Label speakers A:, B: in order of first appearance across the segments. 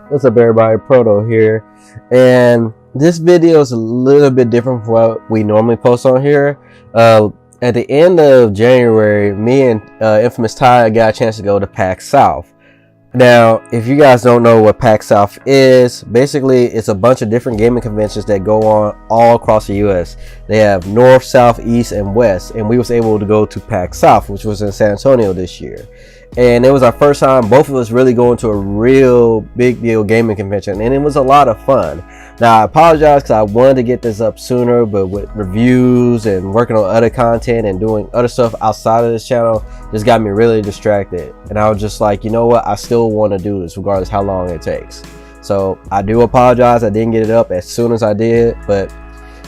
A: What's up, everybody? Proto here, and this video is a little bit different from what we normally post on here. At the end of January, me and ImfamouslyTy got a chance to go to Pax South. Now, if you guys don't know what Pax South is, basically it's a bunch of different gaming conventions that go on all across the US. They have north, south, east, and west, and we was able to go to Pax South, which was in San Antonio this year. And it was our first time, both of us really going to a real big deal gaming convention, and it was a lot of fun. Now, I apologize because I wanted to get this up sooner, but with reviews and working on other content and doing other stuff outside of this channel just got me really distracted. And I was just like, you know what, I still want to do this regardless how long it takes. So I do apologize I didn't get it up as soon as I did, but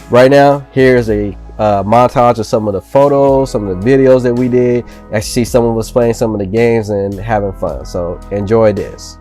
A: right now here's a montage of some of the photos, some of the videos that we did. Actually see some of us playing some of the games and having fun, so enjoy this.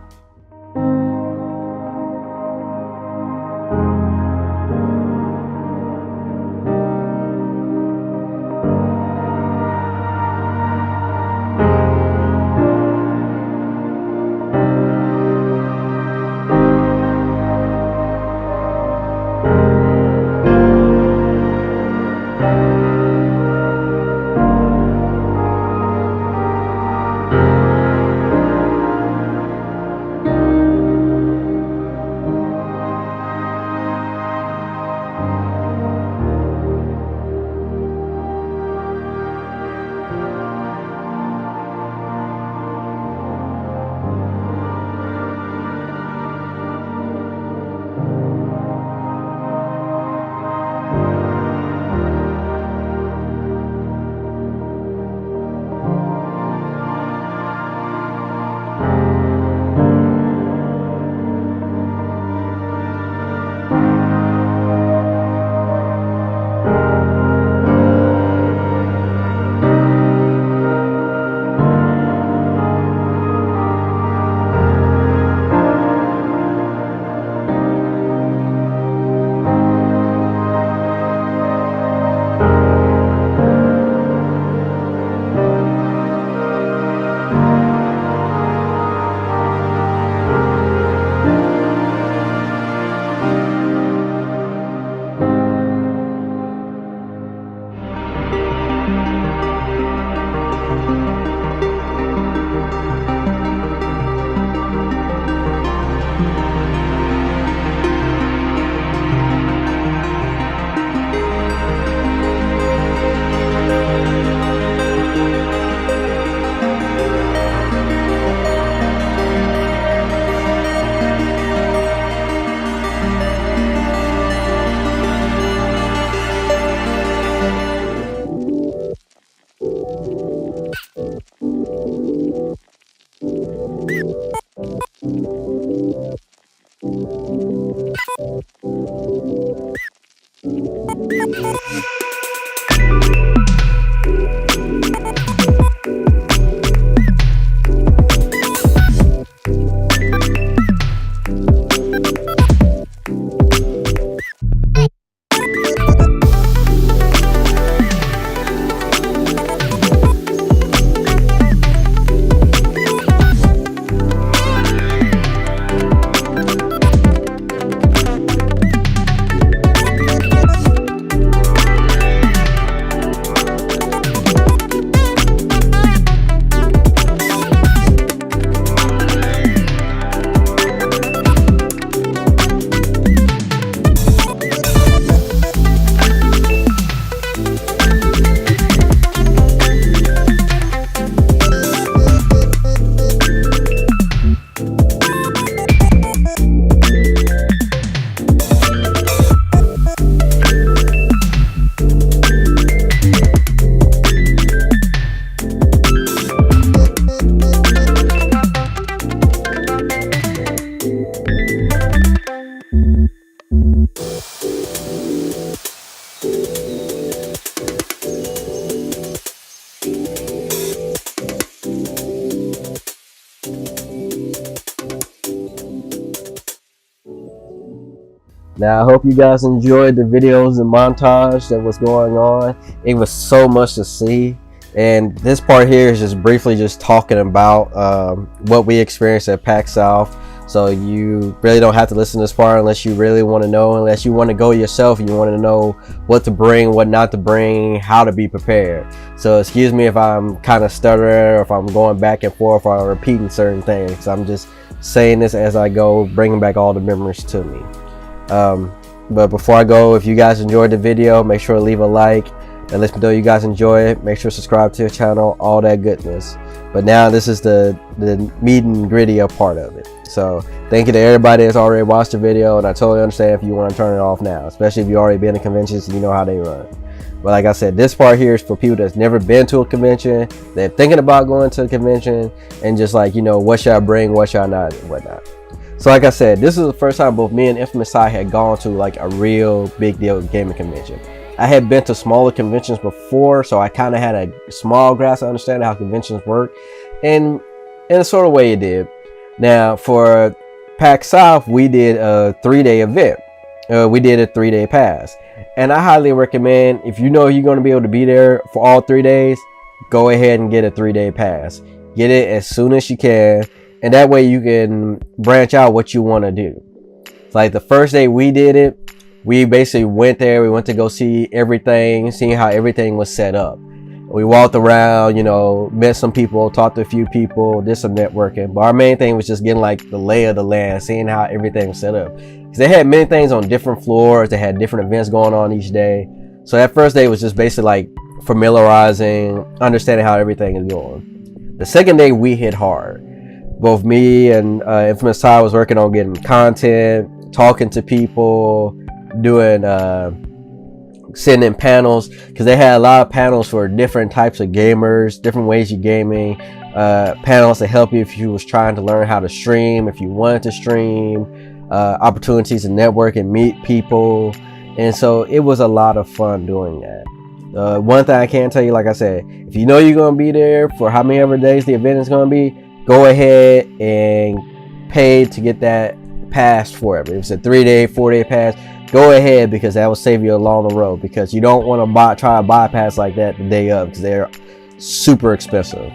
A: Now, I hope you guys enjoyed the videos and montage that was going on. It was so much to see. And this part here is just briefly just talking about what we experienced at Pax South. So you really don't have to listen to this part unless you really want to know, unless you want to go yourself and you want to know what to bring, what not to bring, how to be prepared. So excuse me if I'm kind of stuttering or if I'm going back and forth or repeating certain things. I'm just saying this as I go, bringing back all the memories to me. But before I go, if you guys enjoyed the video, make sure to leave a like and let me know you guys enjoy it. Make sure to subscribe to the channel, all that goodness. But now this is the meat and gritty part of it. So thank you to everybody that's already watched the video, and I totally understand if you want to turn it off now, especially if you already been to conventions and you know how they run. But like I said, this part here is for people that's never been to a convention, they're thinking about going to a convention, and just like, you know, what should I bring, what should I not, and whatnot. So like I said, this is the first time both me and InfamouslyTy had gone to like a real big deal gaming convention. I had been to smaller conventions before, so I kind of had a small grasp of understanding how conventions work, and in a sort of way it did. Now for Pax South, we did a 3-day event. We did a 3-day pass, and I highly recommend, if you know you're going to be able to be there for all 3 days, go ahead and get a 3-day pass. Get it as soon as you can, and that way you can branch out what you want to do. Like the first day we did it, we basically went there, we went to go see everything, seeing how everything was set up. We walked around, you know, met some people, talked to a few people, did some networking. But our main thing was just getting like the lay of the land, seeing how everything was set up. Because they had many things on different floors. They had different events going on each day. So that first day was just basically like familiarizing, understanding how everything is going. The second day we hit hard. Both me and InfamouslyTy was working on getting content, talking to people, doing sitting in panels, because they had a lot of panels for different types of gamers, different ways of gaming, panels to help you if you was trying to learn how to stream, if you wanted to stream, opportunities to network and meet people. And so it was a lot of fun doing that. One thing I can tell you, like I said, if you know you're going to be there for how many ever days the event is going to be, go ahead and pay to get that pass for it. If it's a 3-day, 4-day pass, go ahead, because that will save you along the road, because you don't want to try a bypass like that the day of, because they're super expensive.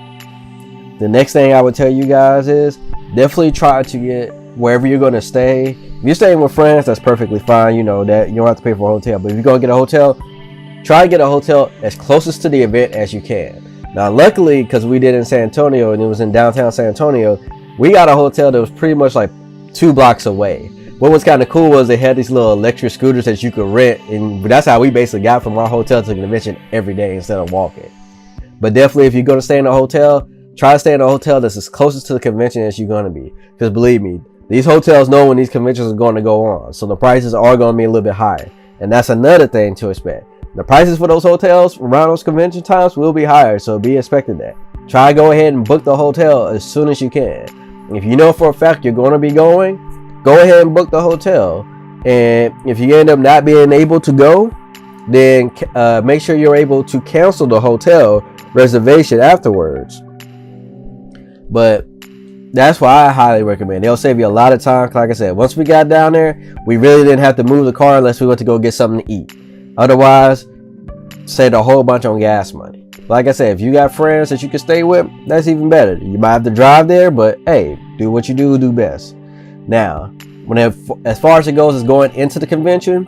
A: The next thing I would tell you guys is definitely try to get wherever you're going to stay. If you're staying with friends, that's perfectly fine, you know, that you don't have to pay for a hotel. But if you're going to get a hotel, try to get a hotel as closest to the event as you can. Now luckily, because we did in San Antonio and it was in downtown San Antonio, we got a hotel that was pretty much like 2 blocks away. What was kind of cool was they had these little electric scooters that you could rent, and that's how we basically got from our hotel to the convention every day instead of walking. But definitely, if you're going to stay in a hotel, try to stay in a hotel that's as closest to the convention as you're going to be. Because believe me, these hotels know when these conventions are going to go on, so the prices are going to be a little bit higher. And that's another thing to expect. The prices for those hotels around those convention times will be higher, so be expecting that. Try to go ahead and book the hotel as soon as you can. If you know for a fact you're going to be going, go ahead and book the hotel. And if you end up not being able to go, then make sure you're able to cancel the hotel reservation afterwards. But that's why I highly recommend. They'll save you a lot of time. Like I said, once we got down there, we really didn't have to move the car unless we went to go get something to eat. Otherwise, saved a whole bunch on gas money. Like I said, if you got friends that you can stay with, that's even better. You might have to drive there, but hey, do what you do best. Now, as far as it goes as going into the convention,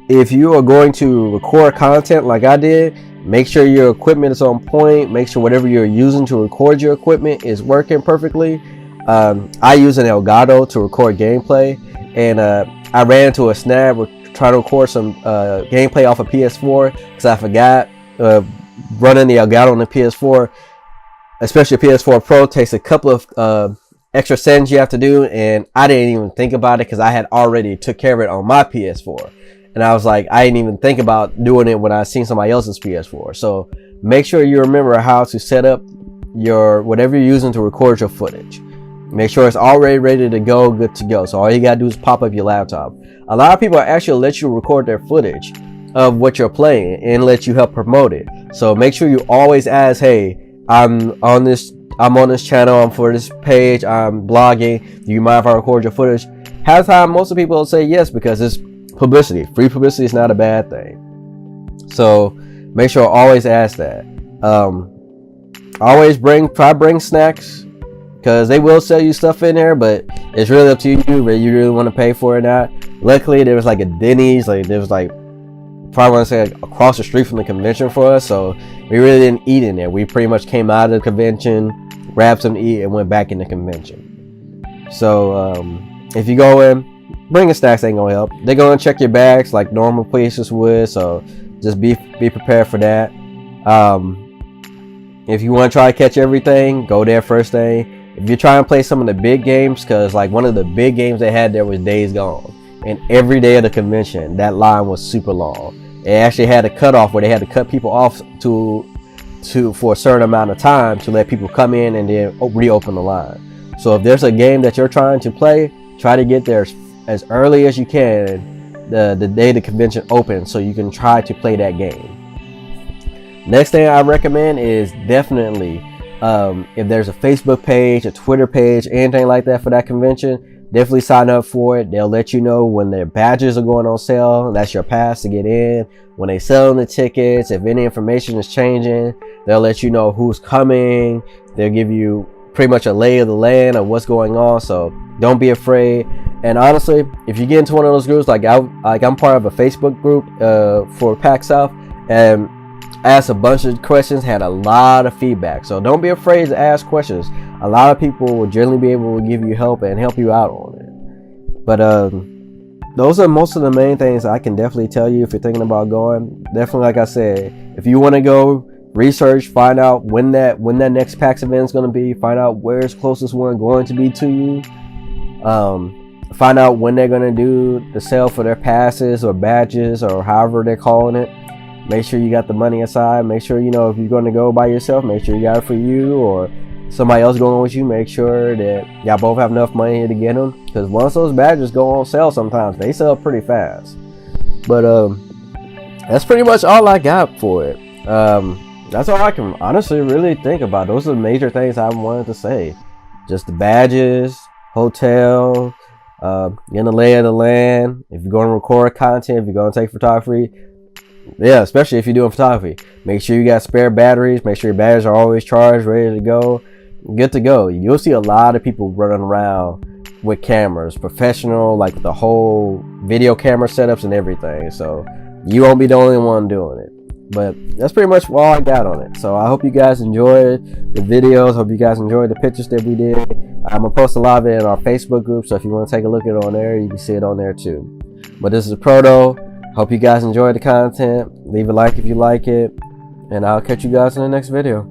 A: if you are going to record content like I did, make sure your equipment is on point. Make sure whatever you're using to record your equipment is working perfectly. I use an Elgato to record gameplay, and I ran into a snag with trying to record some gameplay off of PS4 because I forgot running the Elgato on the PS4, especially PS4 Pro, takes a couple of extra settings you have to do, and I didn't even think about it because I had already took care of it on my PS4. And I was like, I didn't even think about doing it when I seen somebody else's PS4. So make sure you remember how to set up your whatever you're using to record your footage. Make sure it's already ready to go, good to go. So all you gotta do is pop up your laptop. A lot of people actually let you record their footage of what you're playing and let you help promote it. So make sure you always ask, hey, I'm on this channel, I'm for this page, I'm blogging, do you mind if I record your footage? Half the time, most of the people will say yes, because it's publicity. Free publicity is not a bad thing. So make sure always ask that. Always bring snacks, because they will sell you stuff in there, but it's really up to you whether you really want to pay for it or not. Luckily, there was like a Denny's, like there was like, probably want to say, like, across the street from the convention for us, so we really didn't eat in there. We pretty much came out of the convention, grabbed something to eat, and went back in the convention. So if you go in, bringing snacks ain't gonna help. They're gonna check your bags like normal places would, so just be prepared for that. If you want to try to catch everything, go there first thing. If you're trying to play some of the big games, because like one of the big games they had there was Days Gone, and every day of the convention that line was super long. It actually had a cutoff where they had to cut people off for a certain amount of time to let people come in and then reopen the line. So if there's a game that you're trying to play, try to get there as early as you can the day the convention opens, so you can try to play that game. Next thing I recommend is definitely if there's a Facebook page, a Twitter page, anything like that for that convention, definitely sign up for it. They'll let you know when their badges are going on sale. That's your pass to get in. When they selling the tickets, if any information is changing, they'll let you know who's coming. They'll give you pretty much a lay of the land of what's going on, so don't be afraid. And honestly, if you get into one of those groups, like I'm part of a Facebook group for Pax South, and asked a bunch of questions, had a lot of feedback, so don't be afraid to ask questions. A lot of people will generally be able to give you help and help you out on it. But those are most of the main things I can definitely tell you if you're thinking about going. Definitely, like I said, if you want to go, research, find out when that next PAX event is going to be, find out where's closest one going to be to you, find out when they're going to do the sale for their passes or badges or however they're calling it. Make sure you got the money aside. Make sure, you know, if you're going to go by yourself, make sure you got it for you, or somebody else going with you. Make sure that y'all both have enough money to get them, because once those badges go on sale, sometimes they sell pretty fast. But that's pretty much all I got for it. That's all I can honestly really think about. Those are the major things I wanted to say. Just the badges, hotel, getting the lay of the land. If you're going to record content, if you're going to take photography, yeah, especially if you're doing photography, make sure you got spare batteries. Make sure your batteries are always charged, ready to go, good to go. You'll see a lot of people running around with cameras, professional, like the whole video camera setups and everything. So you won't be the only one doing it. But that's pretty much all I got on it. So I hope you guys enjoyed the videos. Hope you guys enjoyed the pictures that we did. I'm gonna post a lot of it in our Facebook group, so if you want to take a look at it on there, you can see it on there too. But this is Proto. Hope you guys enjoyed the content. Leave a like if you like it, and I'll catch you guys in the next video.